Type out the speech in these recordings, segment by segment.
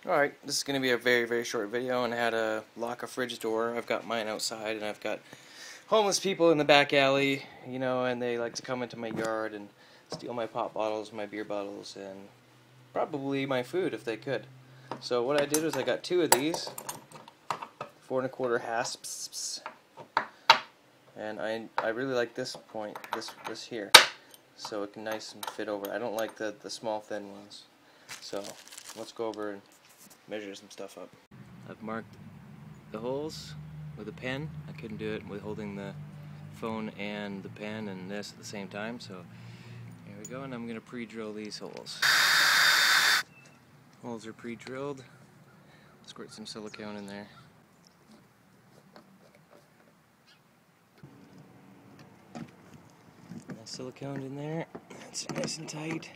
Alright, this is going to be a very, very short video on how to lock a fridge door. I've got mine outside, and I've got homeless people in the back alley, you know, and they like to come into my yard and steal my pop bottles, my beer bottles, and probably my food if they could. So what I did was I got two of these, 4 1/4 hasps, and I really like this point, this here, so it can nice and fit over. I don't like the small thin ones. So let's go over and measure some stuff up. I've marked the holes with a pen. I couldn't do it with holding the phone and the pen and this at the same time, so here we go, and I'm going to pre-drill these holes. Holes are pre-drilled. Squirt some silicone in there. All siliconed in there. That's nice and tight.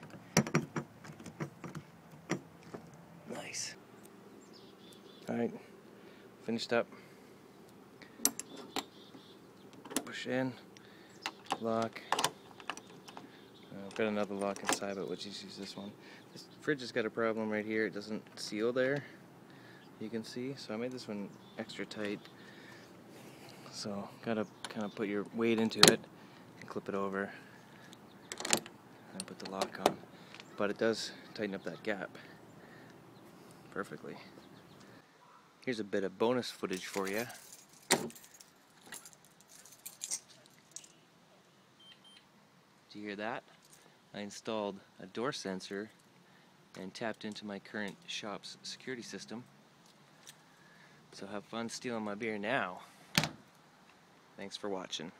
Nice. Alright, finished up. Push in, lock. I've got another lock inside, but we'll just use this one. This fridge has got a problem right here. It doesn't seal there, you can see. So I made this one extra tight. So gotta kind of put your weight into it and clip it over and put the lock on. But it does tighten up that gap perfectly. Here's a bit of bonus footage for you. Did you hear that? I installed a door sensor and tapped into my current shop's security system. So have fun stealing my beer now. Thanks for watching.